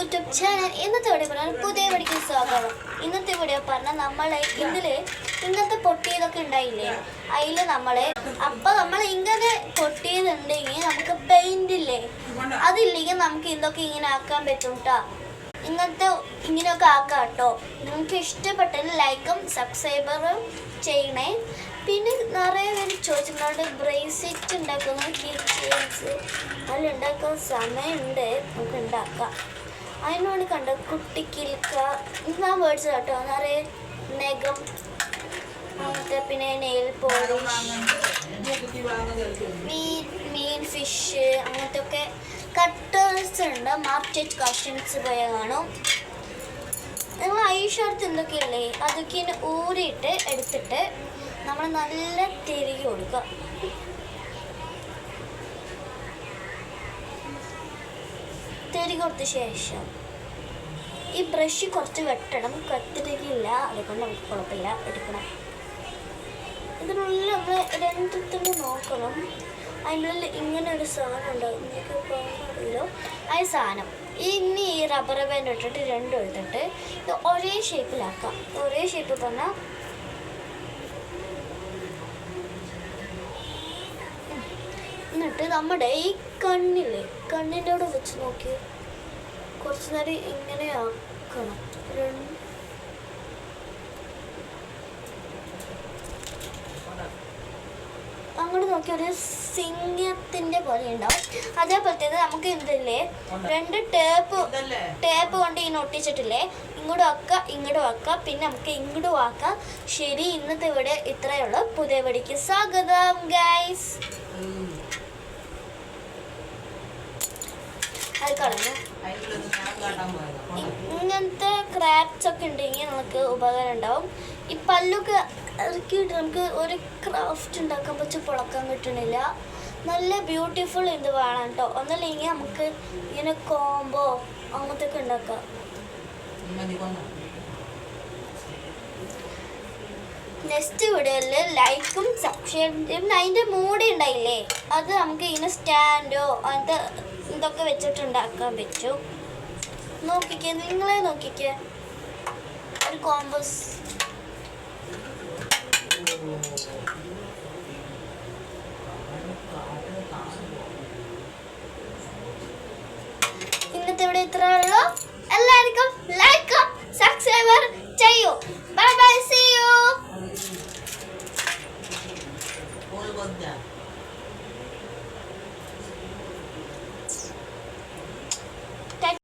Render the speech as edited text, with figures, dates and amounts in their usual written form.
YouTube channel. ഇന്നത്തെ video പറഞ്ഞാൽ പുതിയ വീഡിയോക്ക് സ്വാഗതം. ഇന്നത്തെ വീഡിയോ പറഞ്ഞാൽ നമ്മളെ ഇതില് ഇങ്ങനത്തെ പൊട്ടിയതൊക്കെ ഉണ്ടായില്ലേ, അതിൽ നമ്മൾ ഇങ്ങനെ പൊട്ടിയതുണ്ടെങ്കിൽ നമുക്ക് പെയിന്റ് ഇല്ലേ, അതില്ലെങ്കിൽ നമുക്ക് ഇതൊക്കെ ഇങ്ങനെ ആക്കാൻ പറ്റും കേട്ടോ. ഇങ്ങനത്തെ ഇങ്ങനെയൊക്കെ ആക്കാം കേട്ടോ. നിങ്ങൾക്ക് ഇഷ്ടപ്പെട്ടത് ലൈക്കും സബ്സ്ക്രൈബറും ചെയ്യണേ. പിന്നെ നിറയെ പേര് ചോദിച്ചിട്ടുണ്ട് ബ്രേസ്ലെറ്റ് ഉണ്ടാക്കുന്ന കീ ചെയിൻസ് അതിലുണ്ടാക്കാൻ സമയമുണ്ട്, നമുക്ക് ഉണ്ടാക്കാം. അതിനോട് കണ്ട കുട്ടിക്കിൽക്ക ഞാൻ മേടിച്ചത് കേട്ടോ. നിറയെ നഖം അങ്ങനത്തെ, പിന്നെ നെയിൽ പോളിഷ്, മീൻ ഫിഷ് അങ്ങനത്തെ ഒക്കെ കട്ടേഴ്സ് ഉണ്ട്. മാർക്കറ്റ് കളക്ഷൻസ് പോയ കാണും. നിങ്ങൾ ഐഷർട്ട് എന്തൊക്കെയല്ലേ അതൊക്കെ ഊരിയിട്ട് എടുത്തിട്ട് നമ്മൾ നല്ല തിരികെ കൊടുക്കുക. തിരികെ കൊടുത്ത ശേഷം ഈ ബ്രഷ് കുറച്ച് വെട്ടണം, കത്തിരിക്കില്ല, അതുകൊണ്ട് നമുക്ക് കുഴപ്പമില്ല, എടുക്കണം. ഇതിനുള്ളിൽ നമ്മൾ രണ്ടത്തിന് നോക്കണം. അതിനുള്ളിൽ ഇങ്ങനെ ഒരു സാധനം ഉണ്ടാകും, നിങ്ങൾക്ക് പോകാറില്ലോ ആ സാധനം. ഇനി ഈ റബ്ബർ ബാൻഡ് ഇട്ടിട്ട് രണ്ടും എടുത്തിട്ട് ഇത് ഒരേ ഷേപ്പിലാക്കാം. ഒരേ ഷേപ്പ് പറഞ്ഞാൽ എന്നിട്ട് നമ്മുടെ ഈ കണ്ണിൻ്റെ അവിടെ വെച്ച് നോക്കി കുറച്ച് നേരം ഇങ്ങനെ ആക്കണം. അങ്ങോട്ട് നോക്കി ഒരു സിംഹത്തിൻ്റെ പോലെ ഉണ്ടാവും. അതേപോലെ തന്നെ നമുക്ക് എന്തില്ലേ, രണ്ട് ടേപ്പ് കൊണ്ട് ഇങ്ങനെ ഒട്ടിച്ചിട്ടില്ലേ, ഇങ്ങോട്ടും ആക്കുക ഇങ്ങോട്ടും ആക്കുക, പിന്നെ നമുക്ക് ഇങ്ങോട്ടും ആക്കാം. ശരി, ഇന്നത്തെ ഇവിടെ ഇത്രയേ ഉള്ളൂ. പുതിയ വീഡിയോക്ക് സ്വാഗതം ഗൈസ്. അത് കളഞ്ഞു. ഇങ്ങനത്തെ ക്രാഫ്റ്റ്സ് ഒക്കെ ഉണ്ടെങ്കിൽ നമുക്ക് ഉപകാരം ഉണ്ടാവും. ഈ പല്ലൊക്കെ ഇറക്കിയിട്ട് നമുക്ക് ഒരു ക്രാഫ്റ്റ് ഉണ്ടാക്കാൻ പറ്റി പൊളക്കാൻ കിട്ടണില്ല. നല്ല ബ്യൂട്ടിഫുൾ ഇത് വേണം കേട്ടോ. ഒന്നല്ലെങ്കിൽ നമുക്ക് ഇങ്ങനെ കോംബോ അങ്ങനത്തെ ഒക്കെ ഉണ്ടാക്കാം. നെക്സ്റ്റ് വീഡിയോയിൽ ലൈക്കും സബ്സ്ക്രൈബും അതിൻ്റെ മൂടി ഉണ്ടായില്ലേ, അത് നമുക്ക് ഇങ്ങനെ സ്റ്റാൻഡോ അങ്ങനത്തെ ഇതൊക്കെ വെച്ചിട്ടുണ്ടാക്കാൻ പറ്റും. നോക്കിക്കേ, നിങ്ങളെ നോക്കിക്കേ, ഒരു കോമ്പസ്. ഇന്നത്തെ ഇവിടെ ഇത്ര ഉള്ളൂ.